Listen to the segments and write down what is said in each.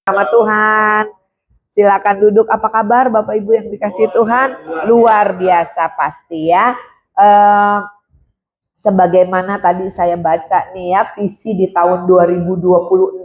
Sama Tuhan. Silakan duduk. Apa kabar Bapak Ibu yang dikasihi Tuhan? Luar biasa pasti ya. Sebagaimana tadi saya baca nih ya, visi di tahun 2026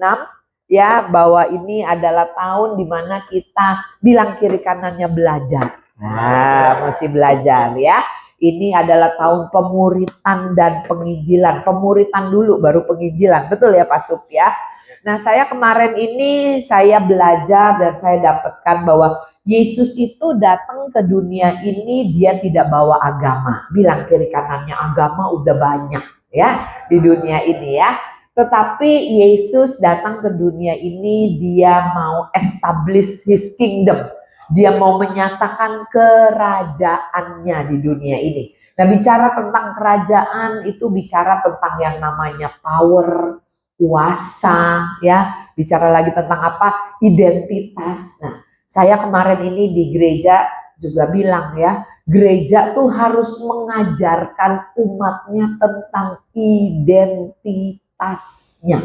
ya, bahwa ini adalah tahun dimana kita bilang kiri kanannya belajar. Nah, mesti belajar ya. Ini adalah tahun pemuritan dan penginjilan. Pemuritan dulu baru penginjilan. Betul ya Pak Sup ya? Nah, saya kemarin ini saya belajar dan saya dapatkan bahwa Yesus itu datang ke dunia ini dia tidak bawa agama. Bilang kiri kanannya agama udah banyak ya di dunia ini ya. Tetapi Yesus datang ke dunia ini dia mau establish his kingdom. Dia mau menyatakan kerajaannya di dunia ini. Nah, bicara tentang kerajaan itu bicara tentang yang namanya power, kuasa, ya. Bicara lagi tentang apa? Identitas. Nah, saya kemarin ini di gereja juga bilang ya, gereja tuh harus mengajarkan umatnya tentang identitasnya.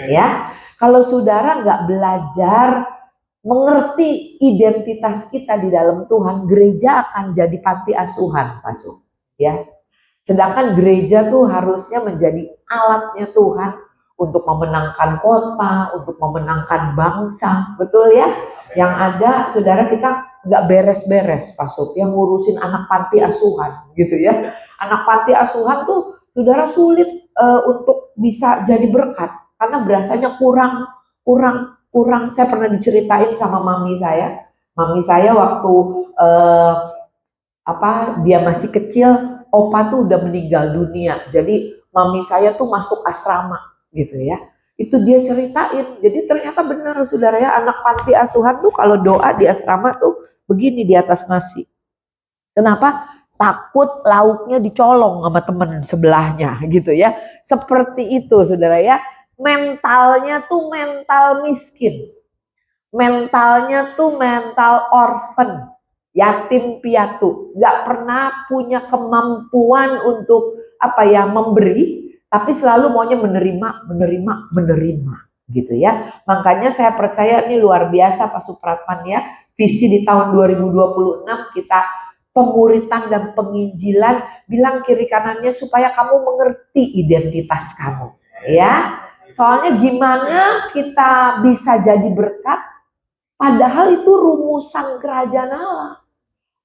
Ya, kalau saudara nggak belajar mengerti identitas kita di dalam Tuhan, gereja akan jadi panti asuhan, Pak Su. Ya, sedangkan gereja tuh harusnya menjadi alatnya Tuhan untuk memenangkan kota, untuk memenangkan bangsa, betul ya? Yang ada, saudara kita nggak beres-beres, Pak Sob, yang ngurusin anak panti asuhan, gitu ya. Anak panti asuhan tuh, saudara sulit untuk bisa jadi berkat, karena berasanya kurang. Saya pernah diceritain sama mami saya waktu dia masih kecil, opa tuh udah meninggal dunia. Jadi mami saya tuh masuk asrama gitu ya. Itu dia ceritain. Jadi ternyata benar saudara ya, anak panti asuhan tuh kalau doa di asrama tuh begini di atas nasi. Kenapa? Takut lauknya dicolong sama temen sebelahnya gitu ya. Seperti itu saudara ya. Mentalnya tuh mental miskin. Mentalnya tuh mental orphan, yatim piatu, nggak pernah punya kemampuan untuk memberi, tapi selalu maunya menerima, gitu ya. Makanya saya percaya ini luar biasa Pak Supratman ya, visi di tahun 2026 kita pemuritan dan penginjilan, bilang kiri kanannya supaya kamu mengerti identitas kamu, ya. Soalnya gimana kita bisa jadi berkat, padahal itu rumusan kerajaan Allah.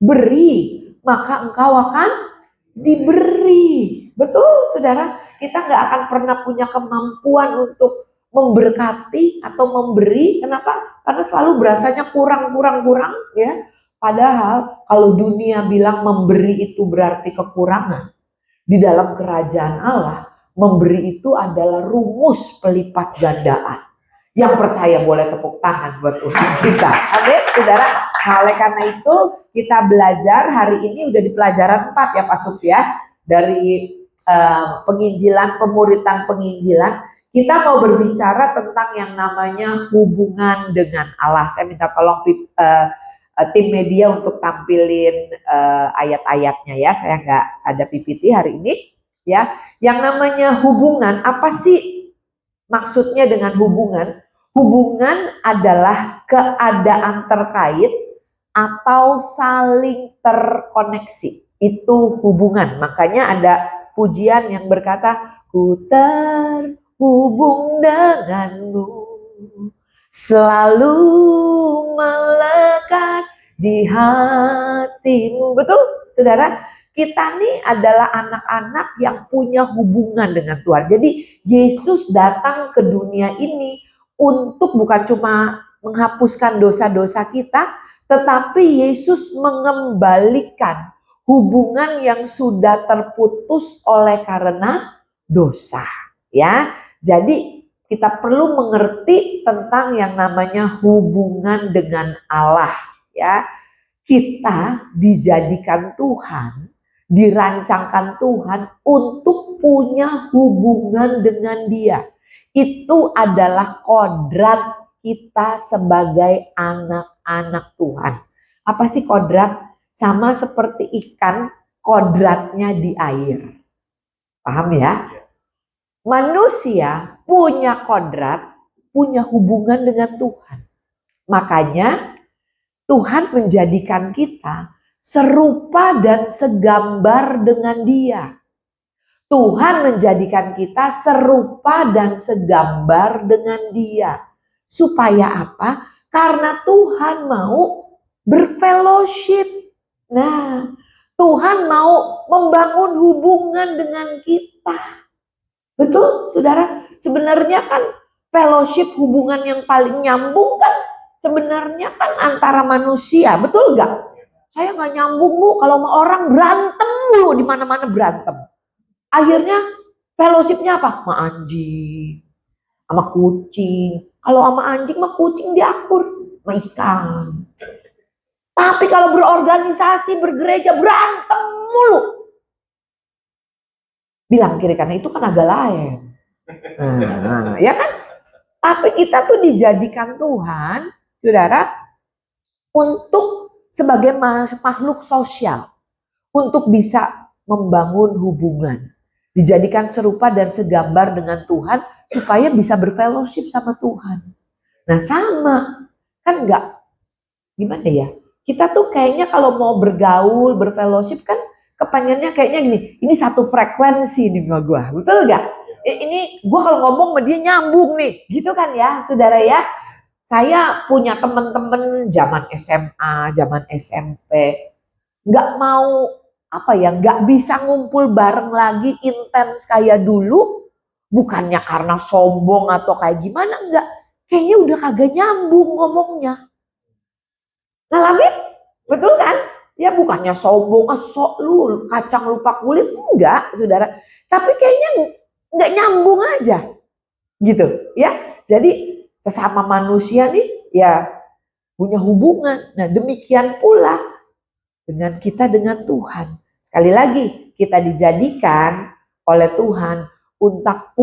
Beri, maka engkau akan diberi. Betul, saudara. Kita nggak akan pernah punya kemampuan untuk memberkati atau memberi. Kenapa? Karena selalu berasanya kurang, ya. Padahal kalau dunia bilang memberi itu berarti kekurangan, di dalam kerajaan Allah, memberi itu adalah rumus pelipat gandaan. Yang percaya boleh tepuk tangan buat Tuhan kita. Amin, saudara. Nah, oleh karena itu kita belajar hari ini udah di pelajaran 4 ya Pak Sup ya. Dari penginjilan, pemuritan penginjilan. Kita mau berbicara tentang yang namanya hubungan dengan Allah. Saya minta tolong tim media untuk tampilin ayat-ayatnya ya. Saya nggak ada PPT hari ini ya. Yang namanya hubungan, apa sih maksudnya dengan hubungan? Hubungan adalah keadaan terkait atau saling terkoneksi. Itu hubungan. Makanya ada pujian yang berkata, ku terhubung denganmu, selalu melekat di hatimu. Betul, saudara? Kita nih adalah anak-anak yang punya hubungan dengan Tuhan. Jadi Yesus datang ke dunia ini untuk bukan cuma menghapuskan dosa-dosa kita, tetapi Yesus mengembalikan hubungan yang sudah terputus oleh karena dosa. Ya, jadi kita perlu mengerti tentang yang namanya hubungan dengan Allah. Ya, kita dijadikan Tuhan, dirancangkan Tuhan untuk punya hubungan dengan Dia. Itu adalah kodrat kita sebagai anak-anak Tuhan. Apa sih kodrat? Sama seperti ikan, kodratnya di air. Paham ya? Manusia punya kodrat, punya hubungan dengan Tuhan. Makanya Tuhan menjadikan kita serupa dan segambar dengan Dia. Tuhan menjadikan kita serupa dan segambar dengan Dia. Supaya apa? Karena Tuhan mau berfellowship. Nah, Tuhan mau membangun hubungan dengan kita. Betul, saudara? Sebenarnya kan fellowship, hubungan yang paling nyambung kan sebenarnya kan antara manusia. Betul gak? Saya gak nyambung bu, kalau sama orang berantem mulu, di mana-mana berantem. Akhirnya fellowshipnya apa? Sama anjing, sama kucing. Kalau sama anjing sama kucing diakur, sama ikan. Tapi kalau berorganisasi, bergereja, berantem mulu. Bilang kiri kanan itu kan agak lain. Ya kan? Tapi kita tuh dijadikan Tuhan, saudara, untuk sebagai makhluk sosial. Untuk bisa membangun hubungan. Dijadikan serupa dan segambar dengan Tuhan supaya bisa berfellowship sama Tuhan. Nah sama, kan enggak, gimana ya, kita tuh kayaknya kalau mau bergaul, berfellowship kan kepengennya kayaknya gini, ini satu frekuensi nih sama gue, betul gak? Ini gue kalau ngomong sama dia nyambung nih, gitu kan ya saudara ya. Saya punya teman-teman zaman SMA, zaman SMP, nggak mau nggak bisa ngumpul bareng lagi intens kayak dulu, bukannya karena sombong atau kayak gimana, enggak, kayaknya udah kagak nyambung ngomongnya. Ngalamin? Betul kan? Ya bukannya sombong, sok lu kacang lupa kulit, enggak saudara, tapi kayaknya nggak nyambung aja gitu ya. Jadi sesama manusia nih ya punya hubungan. Nah demikian pula dengan kita dengan Tuhan. Sekali lagi, kita dijadikan oleh Tuhan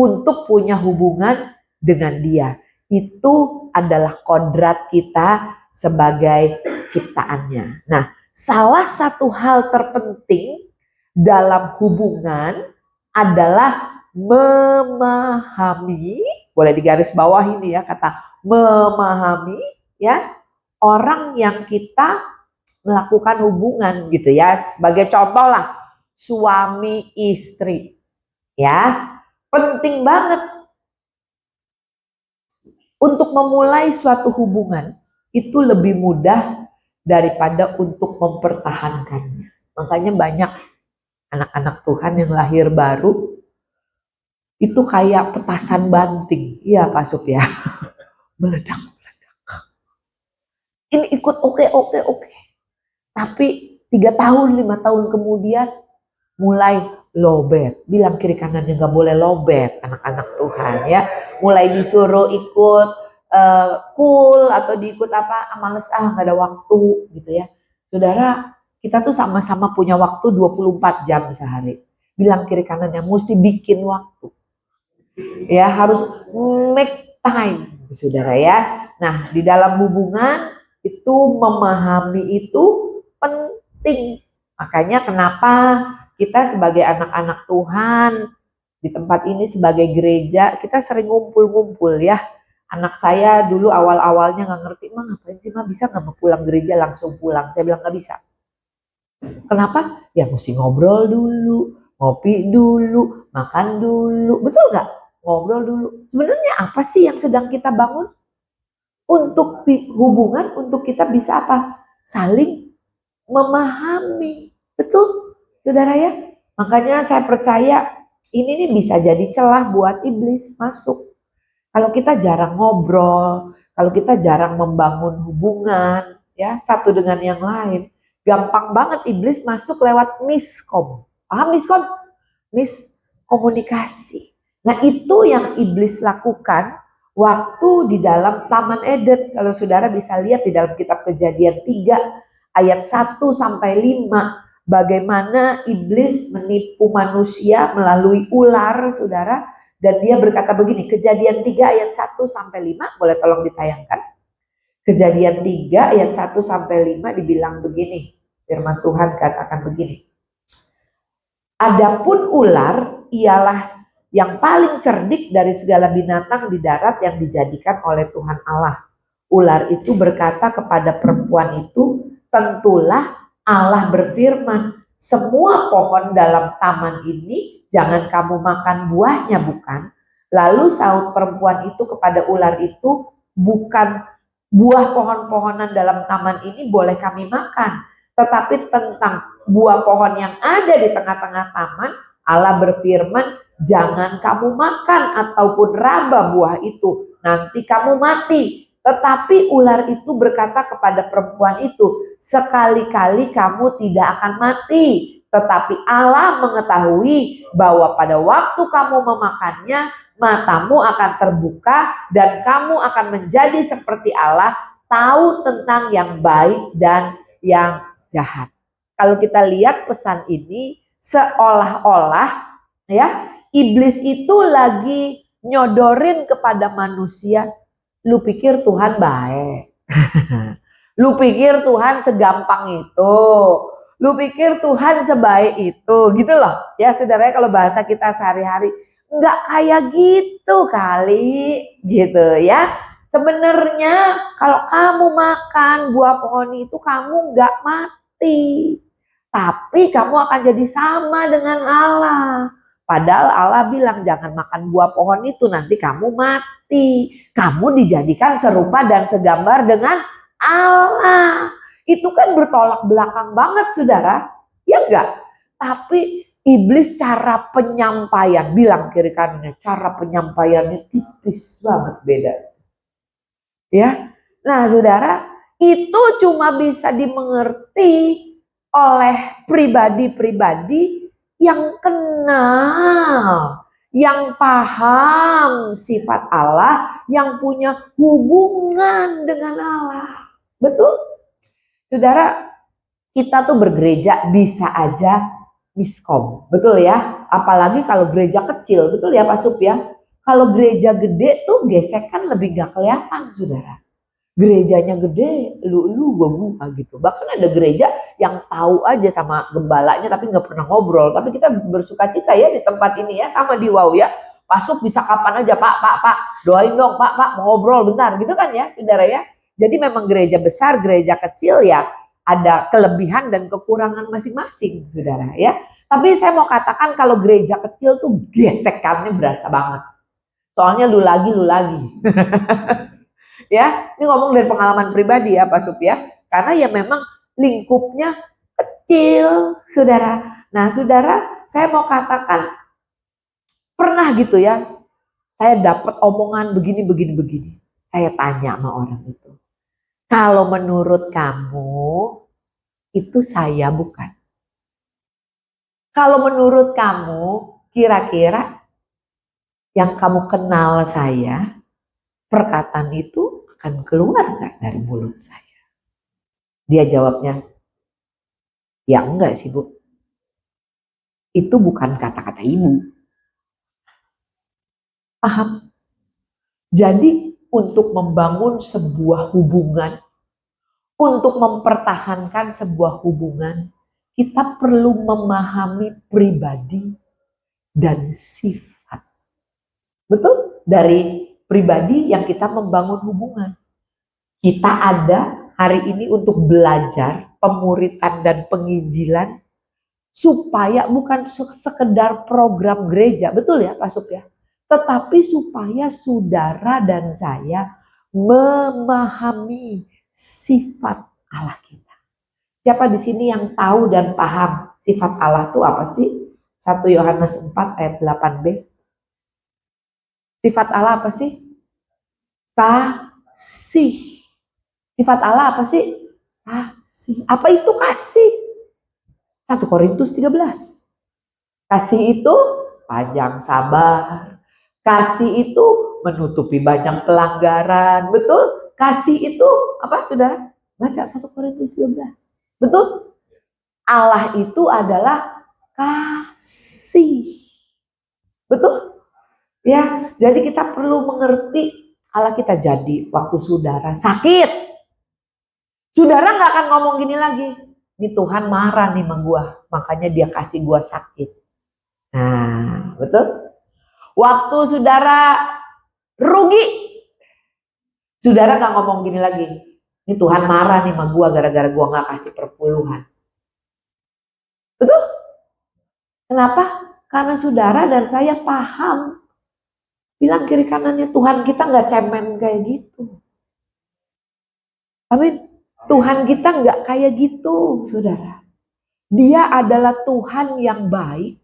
untuk punya hubungan dengan Dia. Itu adalah kodrat kita sebagai ciptaannya. Nah, salah satu hal terpenting dalam hubungan adalah memahami, boleh digaris bawah ini ya kata memahami ya, orang yang kita melakukan hubungan gitu ya. Sebagai contoh lah, suami istri ya, penting banget untuk memulai suatu hubungan itu lebih mudah daripada untuk mempertahankannya. Makanya banyak anak-anak Tuhan yang lahir baru itu kayak petasan banting, iya Pak Sup ya, meledak. Ini ikut oke. Tapi 3 tahun, 5 tahun kemudian mulai lobet. Bilang kiri kanannya gak boleh lobet anak-anak Tuhan ya. Mulai disuruh ikut cool atau diikut apa, males gak ada waktu gitu ya. Saudara, kita tuh sama-sama punya waktu 24 jam sehari. Bilang kiri kanannya mesti bikin waktu. Ya harus make time saudara ya. Nah di dalam hubungan itu memahami itu penting. Makanya kenapa kita sebagai anak-anak Tuhan di tempat ini sebagai gereja kita sering ngumpul-ngumpul ya. Anak saya dulu awal-awalnya gak ngerti, "Mah ngapain sih mah, bisa gak mau pulang gereja langsung pulang?" Saya bilang gak bisa. Kenapa? Ya mesti ngobrol dulu, ngopi dulu, makan dulu, betul gak? Ngobrol dulu. Sebenarnya apa sih yang sedang kita bangun? Untuk hubungan, untuk kita bisa apa? Saling memahami. Betul, saudara ya? Makanya saya percaya ini nih bisa jadi celah buat iblis masuk. Kalau kita jarang ngobrol, kalau kita jarang membangun hubungan, ya satu dengan yang lain, gampang banget iblis masuk lewat miskom. Paham miskom? Miskomunikasi. Nah itu yang iblis lakukan waktu di dalam Taman Eden. Kalau saudara bisa lihat di dalam kitab Kejadian 3 ayat 1 sampai 5. Bagaimana iblis menipu manusia melalui ular saudara. Dan dia berkata begini, Kejadian 3 ayat 1 sampai 5. Boleh tolong ditayangkan. Kejadian 3 ayat 1 sampai 5 dibilang begini. Firman Tuhan katakan begini. Adapun ular ialah yang paling cerdik dari segala binatang di darat yang dijadikan oleh Tuhan Allah. Ular itu berkata kepada perempuan itu, tentulah Allah berfirman, semua pohon dalam taman ini jangan kamu makan buahnya, bukan? Lalu sahut perempuan itu kepada ular itu, bukan buah pohon-pohonan dalam taman ini boleh kami makan, tetapi tentang buah pohon yang ada di tengah-tengah taman, Allah berfirman, jangan kamu makan ataupun raba buah itu, nanti kamu mati. Tetapi ular itu berkata kepada perempuan itu, sekali-kali kamu tidak akan mati. Tetapi Allah mengetahui bahwa pada waktu kamu memakannya, matamu akan terbuka dan kamu akan menjadi seperti Allah, tahu tentang yang baik dan yang jahat. Kalau kita lihat pesan ini, seolah-olah ya iblis itu lagi nyodorin kepada manusia, lu pikir Tuhan baik, lu pikir Tuhan segampang itu, lu pikir Tuhan sebaik itu, gitu loh ya saudara. Kalau bahasa kita sehari-hari, nggak kayak gitu kali, gitu ya. Sebenarnya kalau kamu makan buah pohon itu kamu nggak mati, tapi kamu akan jadi sama dengan Allah. Padahal Allah bilang jangan makan buah pohon itu, nanti kamu mati. Kamu dijadikan serupa dan segambar dengan Allah. Itu kan bertolak belakang banget saudara, ya enggak? Tapi iblis cara penyampaian, bilang kiri kanannya, cara penyampaiannya tipis banget beda. Ya, nah saudara, itu cuma bisa dimengerti oleh pribadi-pribadi yang kenal, yang paham sifat Allah, yang punya hubungan dengan Allah. Betul? Saudara, kita tuh bergereja bisa aja miskom, betul ya? Apalagi kalau gereja kecil, betul ya Pak Sup ya? Kalau gereja gede tuh gesekan lebih gak kelihatan, saudara. Gerejanya gede, lu gua gitu. Bahkan ada gereja yang tahu aja sama gembalanya tapi nggak pernah ngobrol. Tapi kita bersuka cita ya di tempat ini ya, sama di Wow ya. Masuk bisa kapan aja, Pak, doain dong, Pak, mau ngobrol bentar, gitu kan ya, saudara ya. Jadi memang gereja besar, gereja kecil ya ada kelebihan dan kekurangan masing-masing, saudara ya. Tapi saya mau katakan kalau gereja kecil tuh gesekannya berasa banget. Soalnya lu lagi. Ya, ini ngomong dari pengalaman pribadi ya Pak Sup ya. Karena ya memang lingkupnya kecil, saudara. Nah saudara, saya mau katakan, pernah gitu ya, saya dapat omongan begini. Saya tanya sama orang itu, kalau menurut kamu, itu saya bukan? Kalau menurut kamu, kira-kira yang kamu kenal saya, perkataan itu akan keluar nggak dari mulut saya? Dia jawabnya, ya enggak sih Bu. Itu bukan kata-kata ibu. Paham? Jadi untuk membangun sebuah hubungan, untuk mempertahankan sebuah hubungan, kita perlu memahami pribadi dan sifat. Betul? Dari pribadi yang kita membangun hubungan. Kita ada hari ini untuk belajar pemuritan dan penginjilan supaya bukan sekedar program gereja, betul ya Pak Sup ya? Tetapi supaya saudara dan saya memahami sifat Allah kita. Siapa di sini yang tahu dan paham sifat Allah itu apa sih? 1 Yohanes 4 ayat 8b. Sifat Allah apa sih? Kasih. Sifat Allah apa sih? Kasih. Apa itu kasih? 1 Korintus 13. Kasih itu panjang sabar. Kasih itu menutupi banyak pelanggaran. Betul? Kasih itu apa saudara? Baca 1 Korintus 13. Betul? Allah itu adalah kasih. Betul? Ya, jadi kita perlu mengerti Allah kita. Jadi waktu saudara sakit, saudara gak akan ngomong gini lagi, ini Tuhan marah nih sama gua, makanya dia kasih gua sakit. Nah, betul? Waktu saudara rugi, saudara gak ngomong gini lagi, ini Tuhan marah nih sama gua gara-gara gua gak kasih perpuluhan. Betul? Kenapa? Karena saudara dan saya paham. Bilang kiri kanannya, Tuhan kita gak cemen kayak gitu. Amin. Tuhan kita gak kayak gitu, saudara. Dia adalah Tuhan yang baik,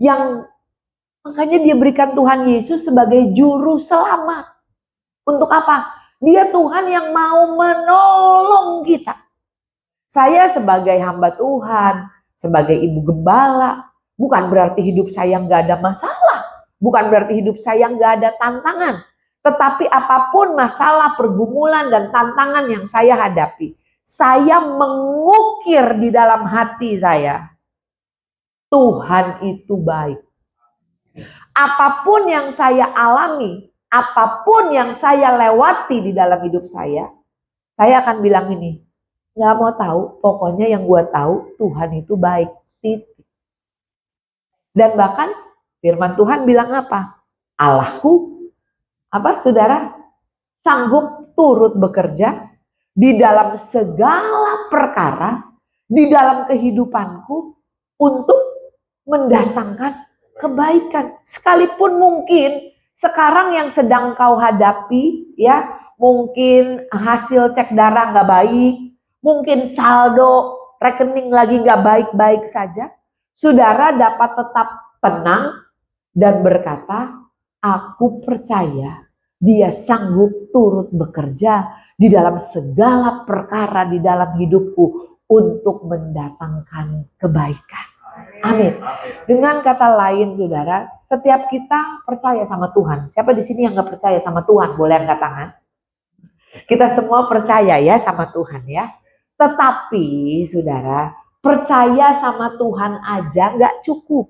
yang makanya dia berikan Tuhan Yesus sebagai juru selamat. Untuk apa? Dia Tuhan yang mau menolong kita. Saya sebagai hamba Tuhan, sebagai ibu gembala, bukan berarti hidup saya nggak ada masalah. Bukan berarti hidup saya nggak ada tantangan. Tetapi apapun masalah, pergumulan, dan tantangan yang saya hadapi, saya mengukir di dalam hati saya, Tuhan itu baik. Apapun yang saya alami, apapun yang saya lewati di dalam hidup saya akan bilang ini, nggak mau tahu, pokoknya yang gue tahu Tuhan itu baik. Titik. Dan bahkan firman Tuhan bilang apa? Allahku, apa saudara? Sanggup turut bekerja di dalam segala perkara, di dalam kehidupanku untuk mendatangkan kebaikan. Sekalipun mungkin sekarang yang sedang kau hadapi, ya, mungkin hasil cek darah nggak baik, mungkin saldo rekening lagi nggak baik-baik saja, saudara dapat tetap tenang dan berkata, aku percaya dia sanggup turut bekerja di dalam segala perkara di dalam hidupku untuk mendatangkan kebaikan. Amin. Dengan kata lain, saudara, setiap kita percaya sama Tuhan. Siapa di sini yang nggak percaya sama Tuhan? Boleh angkat tangan. Kita semua percaya ya sama Tuhan ya. Tetapi, saudara, percaya sama Tuhan aja nggak cukup.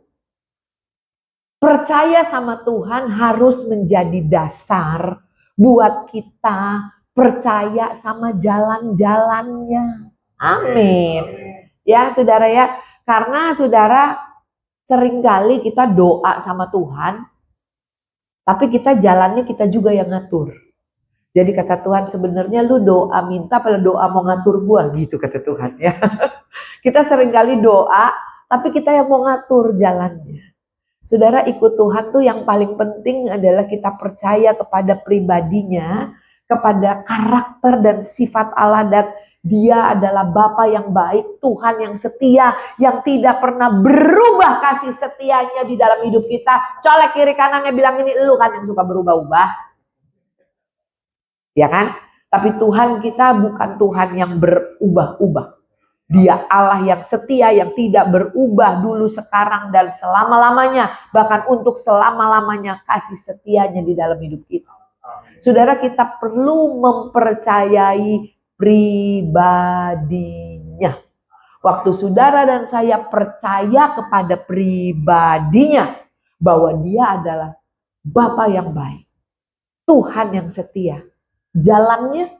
Percaya sama Tuhan harus menjadi dasar buat kita percaya sama jalan-jalannya. Amin. Ya, saudara ya. Karena saudara seringkali kita doa sama Tuhan, tapi kita jalannya kita juga yang ngatur. Jadi kata Tuhan, sebenarnya lu doa minta pada doa mau ngatur gua, gitu kata Tuhan ya. Kita seringkali doa, tapi kita yang mau ngatur jalannya. Saudara, ikut Tuhan tuh yang paling penting adalah kita percaya kepada pribadinya, kepada karakter dan sifat Allah, dan Dia adalah Bapa yang baik, Tuhan yang setia, yang tidak pernah berubah kasih setianya di dalam hidup kita. Colek kiri kanannya, bilang ini lu kan yang suka berubah-ubah. Ya kan? Tapi Tuhan kita bukan Tuhan yang berubah-ubah. Dia Allah yang setia, yang tidak berubah dulu, sekarang, dan selama-lamanya. Bahkan untuk selama-lamanya kasih setianya di dalam hidup kita. Saudara, kita perlu mempercayai pribadinya. Waktu saudara dan saya percaya kepada pribadinya, bahwa dia adalah Bapa yang baik, Tuhan yang setia, jalannya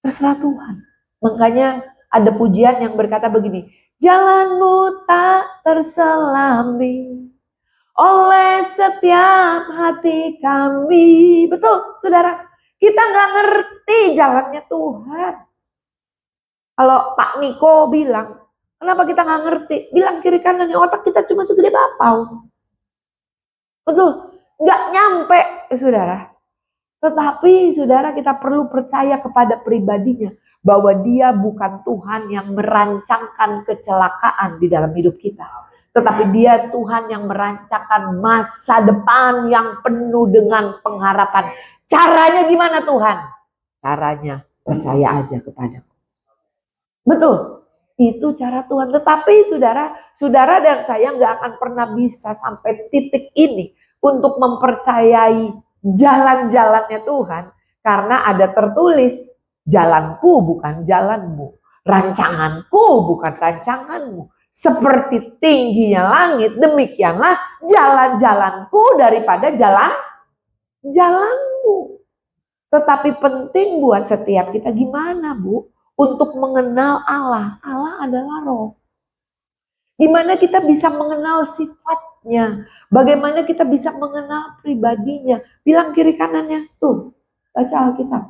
terserah Tuhan. Makanya ada pujian yang berkata begini, jalanmu tak terselami oleh setiap hati kami. Betul, saudara. Kita nggak ngerti jalannya Tuhan. Kalau Pak Niko bilang, kenapa kita nggak ngerti? Bilang kiri kanannya, otak kita cuma segede bapau. Betul, nggak nyampe, saudara. Tetapi saudara, kita perlu percaya kepada pribadinya, bahwa dia bukan Tuhan yang merancangkan kecelakaan di dalam hidup kita. Tetapi dia Tuhan yang merancangkan masa depan yang penuh dengan pengharapan. Caranya gimana Tuhan? Caranya percaya aja kepadaku. Betul, itu cara Tuhan. Tetapi saudara dan saya nggak akan pernah bisa sampai titik ini untuk mempercayai jalan-jalannya Tuhan, karena ada tertulis, jalanku bukan jalanmu, rancanganku bukan rancanganmu. Seperti tingginya langit, demikianlah jalan-jalanku daripada jalanmu. Tetapi penting buat setiap kita, gimana Bu? Untuk mengenal Allah. Allah adalah roh. Gimana kita bisa mengenal sifat sifatnya. Bagaimana kita bisa mengenal pribadinya. Bilang kiri kanannya, tuh, baca Alkitab.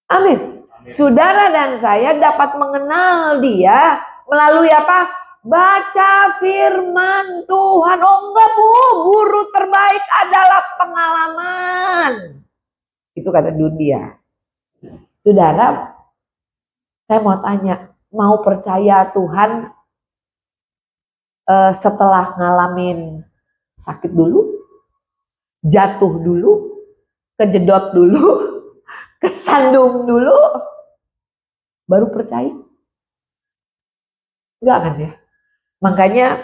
Amin. Saudara dan saya dapat mengenal dia melalui apa? Baca firman Tuhan. Oh enggak Bu, guru terbaik adalah pengalaman. Itu kata dunia. Saudara, saya mau tanya, mau percaya Tuhan setelah ngalamin sakit dulu, jatuh dulu, kejedot dulu, kesandung dulu, baru percaya? Enggak kan ya? Makanya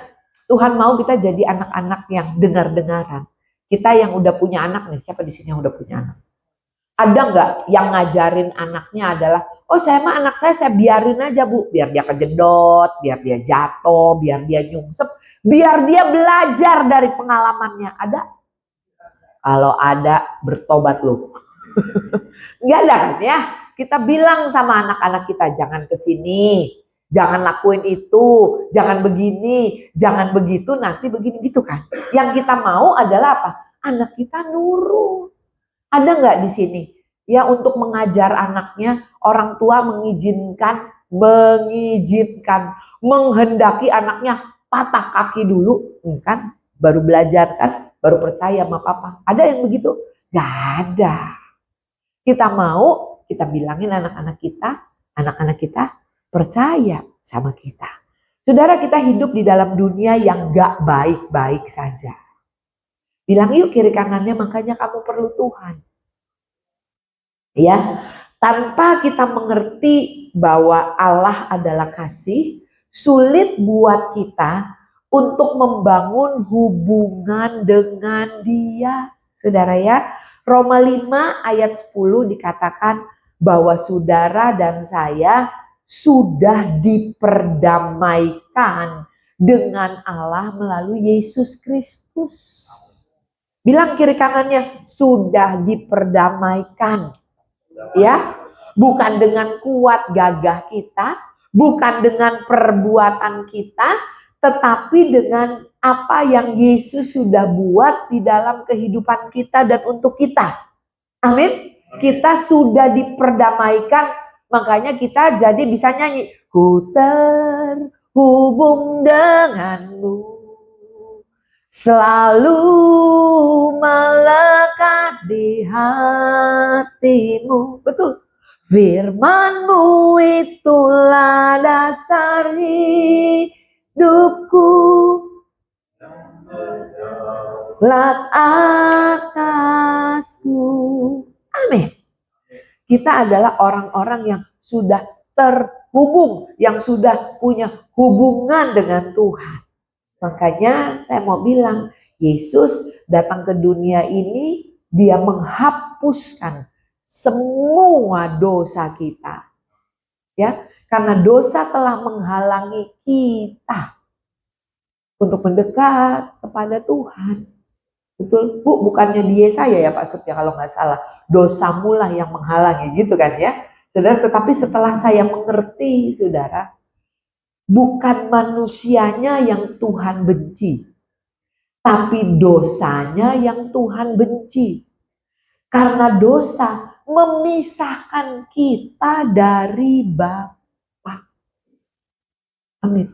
Tuhan mau kita jadi anak-anak yang dengar-dengaran. Kita yang udah punya anak nih, siapa di sini yang udah punya anak? Ada nggak yang ngajarin anaknya adalah, oh saya mah anak saya biarin aja Bu, biar dia kejedot, biar dia jatuh, biar dia nyungsep, biar dia belajar dari pengalamannya. Ada? Kalau ada, bertobat lu. Nggak ada kan ya? Kita bilang sama anak-anak kita, jangan kesini, jangan lakuin itu, jangan begini, jangan begitu, nanti begini gitu kan. Yang kita mau adalah apa? Anak kita nurut. Ada nggak di sini? Ya untuk mengajar anaknya, orang tua mengizinkan, menghendaki anaknya patah kaki dulu, kan? Baru belajar kan? Baru percaya sama papa. Ada yang begitu? Gak ada. Kita mau, kita bilangin anak-anak kita percaya sama kita. Saudara, kita hidup di dalam dunia yang gak baik-baik saja. Bilang yuk kiri kanannya, makanya kamu perlu Tuhan. Ya, tanpa kita mengerti bahwa Allah adalah kasih, sulit buat kita untuk membangun hubungan dengan Dia. Saudara ya, Roma 5 ayat 10 dikatakan bahwa saudara dan saya sudah diperdamaikan dengan Allah melalui Yesus Kristus. Bilang kiri kanannya, sudah diperdamaikan. Ya, bukan dengan kuat gagah kita, bukan dengan perbuatan kita, tetapi dengan apa yang Yesus sudah buat di dalam kehidupan kita dan untuk kita. Amin. Kita sudah diperdamaikan, makanya kita jadi bisa nyanyi, ku terhubung denganmu, selalu melekat di hatimu. Betul. Firman-Mu itulah dasar hidupku, lat atasku. Amin. Kita adalah orang-orang yang sudah terhubung, yang sudah punya hubungan dengan Tuhan. Makanya saya mau bilang, Yesus datang ke dunia ini, dia menghapuskan semua dosa kita. Ya, karena dosa telah menghalangi kita untuk mendekat kepada Tuhan. Betul, Bu, bukannya dia saya ya Pak Sut ya kalau nggak salah. Dosamu lah yang menghalangi gitu kan ya. Saudara, tetapi setelah saya mengerti, saudara, bukan manusianya yang Tuhan benci, tapi dosanya yang Tuhan benci. Karena dosa memisahkan kita dari Bapa. Amin.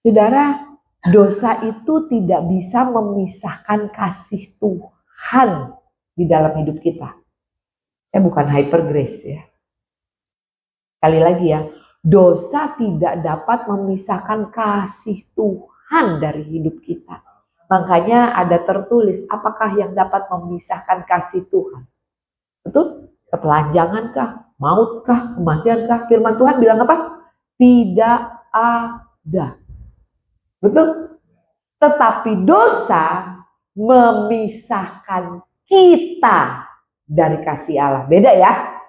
Saudara, dosa itu tidak bisa memisahkan kasih Tuhan di dalam hidup kita. Saya bukan hyper grace ya. Sekali lagi ya, dosa tidak dapat memisahkan kasih Tuhan dari hidup kita. Makanya ada tertulis, apakah yang dapat memisahkan kasih Tuhan? Betul? Ketelanjangankah? Mautkah? Kematiankah? Firman Tuhan bilang apa? Tidak ada. Betul? Tetapi dosa memisahkan kita dari kasih Allah. Beda ya?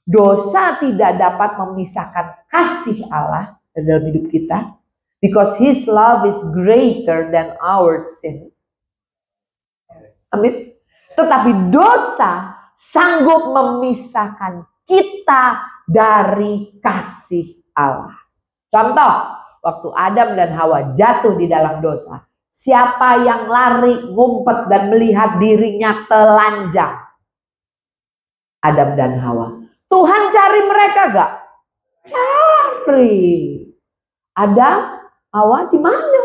Dosa tidak dapat memisahkan kasih Allah dalam hidup kita. Because His love is greater than our sin. Amin. Tetapi dosa sanggup memisahkan kita dari kasih Allah. Contoh, waktu Adam dan Hawa jatuh di dalam dosa. Siapa yang lari, ngumpet dan melihat dirinya telanjang? Adam dan Hawa. Tuhan cari mereka gak? Cari. Adam, Hawa di mana?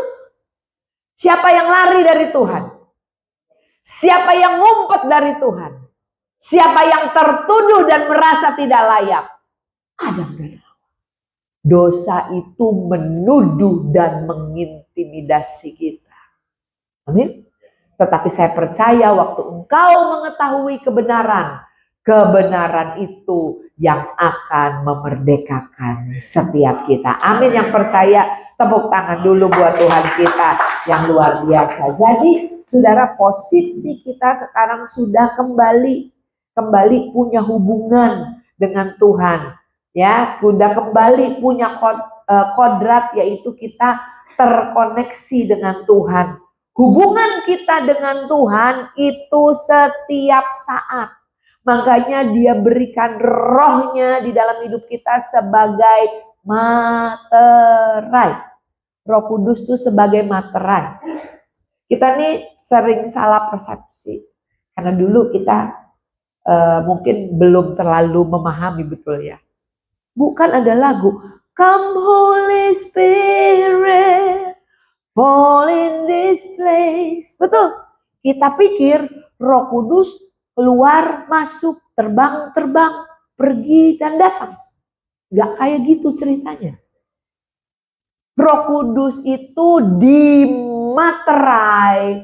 Siapa yang lari dari Tuhan? Siapa yang ngumpet dari Tuhan? Siapa yang tertuduh dan merasa tidak layak? Adam dan Hawa. Dosa itu menuduh dan mengintimidasi kita. Amin. Tetapi saya percaya waktu engkau mengetahui kebenaran, kebenaran itu yang akan memerdekakan setiap kita. Amin. Yang percaya, tepuk tangan dulu buat Tuhan kita yang luar biasa. Jadi saudara, posisi kita sekarang sudah kembali punya hubungan dengan Tuhan. Ya, sudah kembali punya kodrat, yaitu kita terkoneksi dengan Tuhan. Hubungan kita dengan Tuhan itu setiap saat. Makanya dia berikan rohnya di dalam hidup kita sebagai materai. Roh Kudus itu sebagai materai. Kita nih sering salah persepsi. Karena dulu kita mungkin belum terlalu memahami, betul ya. Bukan ada lagu, Come Holy Spirit, fall in this place. Betul. Kita pikir Roh Kudus keluar, masuk, terbang, pergi dan datang. Gak kayak gitu ceritanya. Roh Kudus itu dimaterai,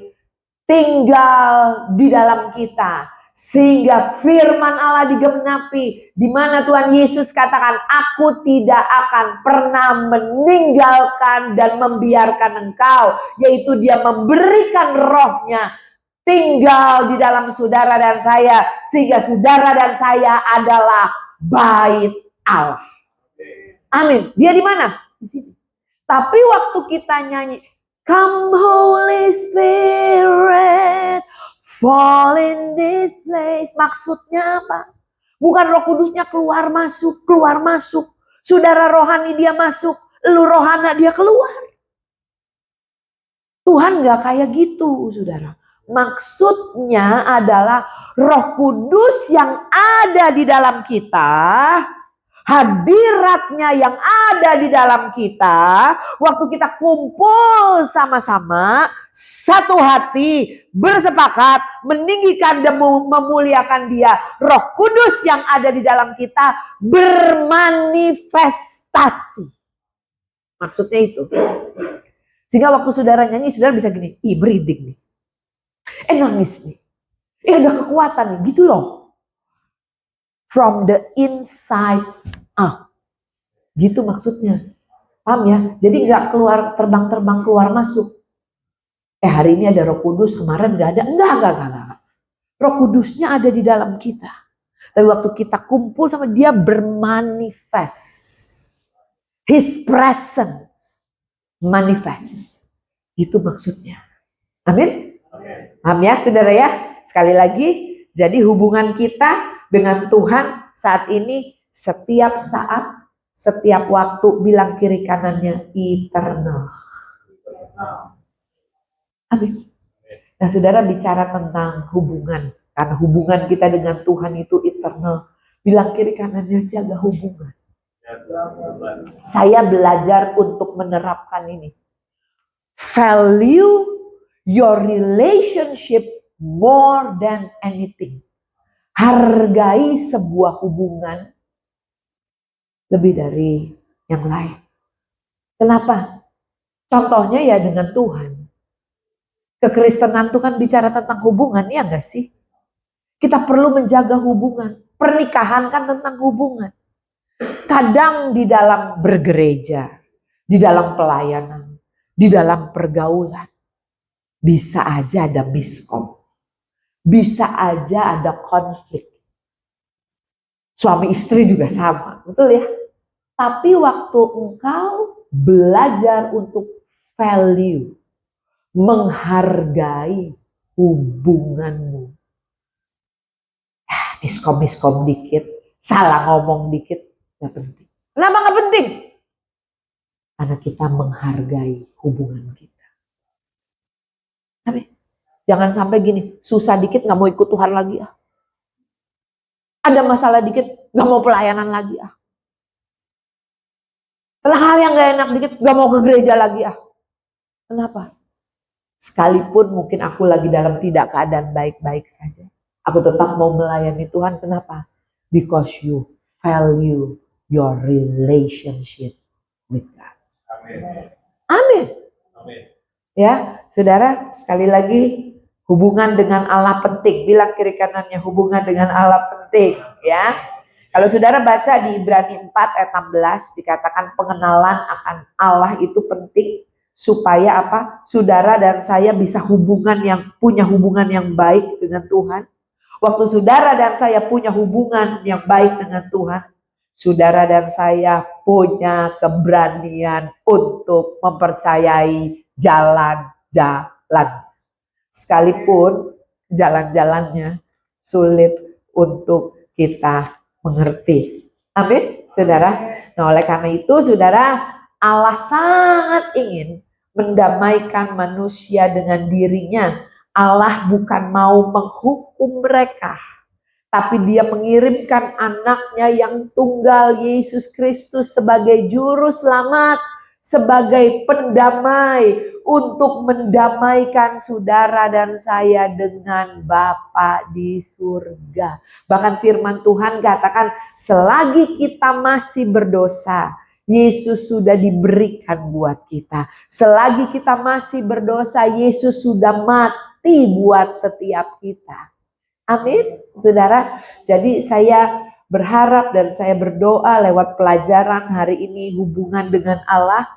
tinggal di dalam kita. Sehingga firman Allah digenapi, di mana Tuhan Yesus katakan, aku tidak akan pernah meninggalkan dan membiarkan engkau. Yaitu dia memberikan rohnya, tinggal di dalam saudara dan saya. Sehingga saudara dan saya adalah bait Allah. Amin. Dia di mana? Di sini. Tapi waktu kita nyanyi, Come Holy Spirit, fall in this place. Maksudnya apa? Bukan Roh Kudusnya keluar masuk. Saudara rohani dia masuk, lu rohana dia keluar. Tuhan gak kayak gitu, saudara. Maksudnya adalah Roh Kudus yang ada di dalam kita, hadiratnya yang ada di dalam kita, waktu kita kumpul sama-sama, satu hati, bersepakat, meninggikan dan memuliakan dia. Roh Kudus yang ada di dalam kita bermanifestasi. Maksudnya itu. Sehingga waktu saudara nyanyi, saudara bisa gini, merinding nih. Nangis nih. Ada kekuatan nih, gitu loh. From the inside out. Gitu maksudnya. Paham ya? Jadi gak keluar terbang-terbang keluar masuk. Hari ini ada Roh Kudus, kemarin gak ada. Enggak. Roh Kudusnya ada di dalam kita. Tapi waktu kita kumpul sama dia bermanifest. His presence manifest. Itu maksudnya. Amin? Amin ya saudara ya. Sekali lagi, jadi hubungan kita dengan Tuhan saat ini setiap saat, setiap waktu, bilang kiri kanannya eternal. Amin. Nah saudara bicara tentang hubungan, karena hubungan kita dengan Tuhan itu eternal. Bilang kiri kanannya jaga hubungan. Saya belajar untuk menerapkan ini. Value your relationship more than anything. Hargai sebuah hubungan lebih dari yang lain. Kenapa? Contohnya ya dengan Tuhan. Kekristenan itu kan bicara tentang hubungan, ya enggak sih? Kita perlu menjaga hubungan. Pernikahan kan tentang hubungan. Kadang di dalam bergereja, di dalam pelayanan, di dalam pergaulan, bisa aja ada miskom. Bisa aja ada konflik. Suami istri juga sama, betul ya? Tapi waktu engkau belajar untuk value, menghargai hubunganmu. Miskom dikit, salah ngomong dikit, gak penting. Kenapa gak penting? Karena kita menghargai hubungan kita. Amin. Jangan sampai gini, susah dikit gak mau ikut Tuhan lagi ah. Ada masalah dikit gak mau pelayanan lagi ah. Hal yang gak enak dikit gak mau ke gereja lagi ah. Kenapa? Sekalipun mungkin aku lagi dalam tidak keadaan baik-baik saja, aku tetap mau melayani Tuhan. Kenapa? Because you value your relationship with God. Amin. Amin. Amin. Ya, saudara, sekali lagi hubungan dengan Allah penting. Bilang kiri kanannya, hubungan dengan Allah penting, ya. Kalau saudara baca di Ibrani 4 ayat 16 dikatakan pengenalan akan Allah itu penting supaya apa? Saudara dan saya bisa punya hubungan yang baik dengan Tuhan. Waktu saudara dan saya punya hubungan yang baik dengan Tuhan, saudara dan saya punya keberanian untuk mempercayai jalan-jalan. Sekalipun jalan-jalannya sulit untuk kita mengerti. Amin, saudara. Nah, oleh karena itu, saudara, Allah sangat ingin mendamaikan manusia dengan dirinya. Allah bukan mau menghukum mereka, tapi Dia mengirimkan anaknya yang tunggal, Yesus Kristus, sebagai juru selamat, sebagai pendamai, untuk mendamaikan saudara dan saya dengan Bapa di surga. Bahkan firman Tuhan katakan, selagi kita masih berdosa, Yesus sudah diberikan buat kita. Selagi kita masih berdosa, Yesus sudah mati buat setiap kita. Amin, saudara. Jadi saya berharap dan saya berdoa lewat pelajaran hari ini hubungan dengan Allah,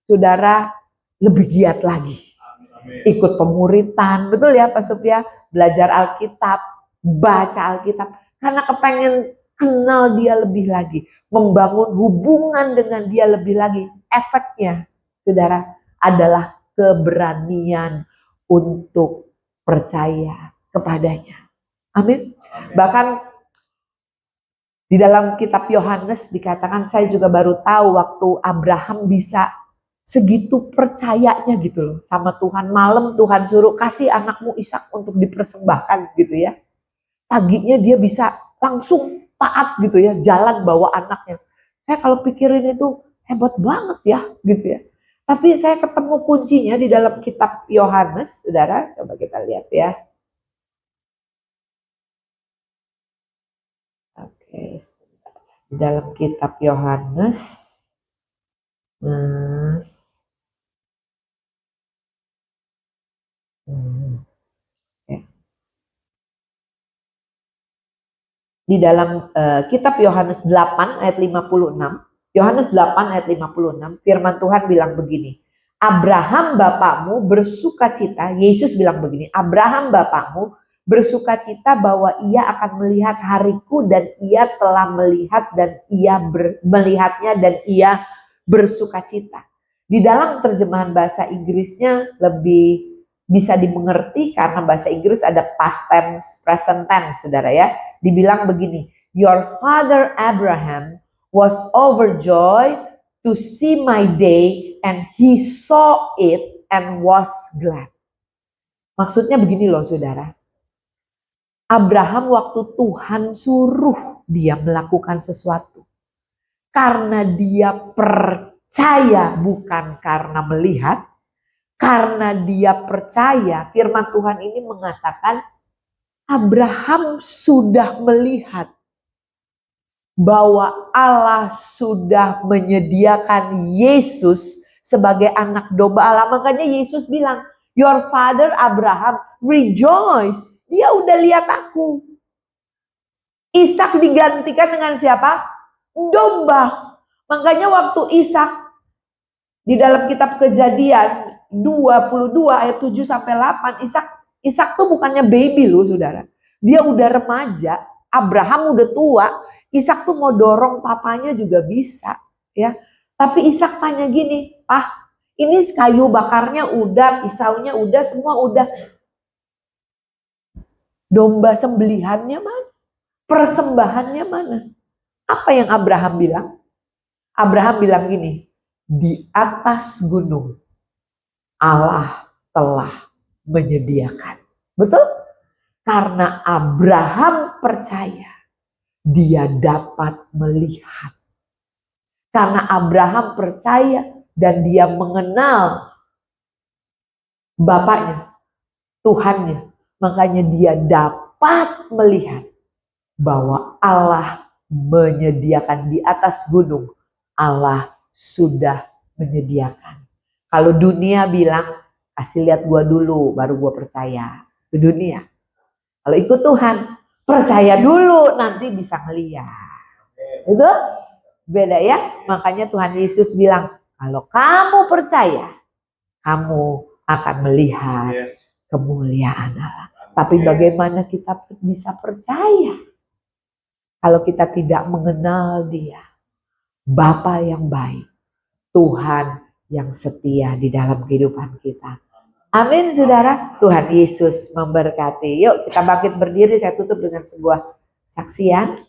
saudara lebih giat lagi. Ikut pemuritan, betul ya Pak Supya? Belajar Alkitab, baca Alkitab, karena kepengen kenal Dia lebih lagi, membangun hubungan dengan Dia lebih lagi. Efeknya, saudara, adalah keberanian untuk percaya kepadanya. Amin. Bahkan di dalam kitab Yohanes dikatakan, saya juga baru tahu waktu Abraham bisa segitu percayanya gitu loh sama Tuhan. Malam Tuhan suruh kasih anakmu Ishak untuk dipersembahkan gitu ya. Paginya dia bisa langsung taat gitu ya, jalan bawa anaknya. Saya kalau pikirin itu hebat banget ya gitu ya. Tapi saya ketemu kuncinya di dalam kitab Yohanes, saudara. Coba kita lihat ya. Oke, di dalam kitab Yohanes, di dalam kitab Yohanes 8 ayat 56, Yohanes 8 ayat 56, firman Tuhan bilang begini, Abraham bapakmu bersukacita, Yesus bilang begini, Abraham bapakmu bersukacita bahwa ia akan melihat hariku dan ia telah melihat dan ia melihatnya dan ia bersukacita. Di dalam terjemahan bahasa Inggrisnya lebih bisa dimengerti karena bahasa Inggris ada past tense, present tense, saudara ya. Dibilang begini, your father Abraham was overjoyed to see my day and he saw it and was glad. Maksudnya begini loh saudara, Abraham waktu Tuhan suruh dia melakukan sesuatu, karena dia percaya bukan karena melihat, karena dia percaya, firman Tuhan ini mengatakan Abraham sudah melihat bahwa Allah sudah menyediakan Yesus sebagai anak domba Allah. Makanya Yesus bilang, your father Abraham rejoice. Dia udah lihat aku. Ishak digantikan dengan siapa? Domba. Makanya waktu Ishak di dalam kitab Kejadian 22 ayat 7 sampai 8, Ishak tuh bukannya baby loh saudara. Dia udah remaja, Abraham udah tua, Ishak tuh mau dorong papanya juga bisa ya. Tapi Ishak tanya gini, "Pah, ini kayu bakarnya udah, pisaunya udah, semua udah. Domba sembelihannya mana? Persembahannya mana?" Apa yang Abraham bilang? Abraham bilang gini, di atas gunung Allah telah menyediakan. Betul? Karena Abraham percaya, dia dapat melihat. Karena Abraham percaya dan dia mengenal Bapaknya, Tuhannya, makanya dia dapat melihat bahwa Allah menyediakan di atas gunung. Allah sudah menyediakan. Kalau dunia bilang, kasih lihat gua dulu, baru gua percaya. Itu dunia. Kalau ikut Tuhan, percaya dulu, nanti bisa ngeliat. Itu beda ya. Makanya Tuhan Yesus bilang, kalau kamu percaya, kamu akan melihat kemuliaan Allah. Tapi bagaimana kita bisa percaya kalau kita tidak mengenal Dia, Bapa yang baik, Tuhan yang setia di dalam kehidupan kita. Amin, saudara. Tuhan Yesus memberkati. Yuk kita bangkit berdiri, saya tutup dengan sebuah saksian.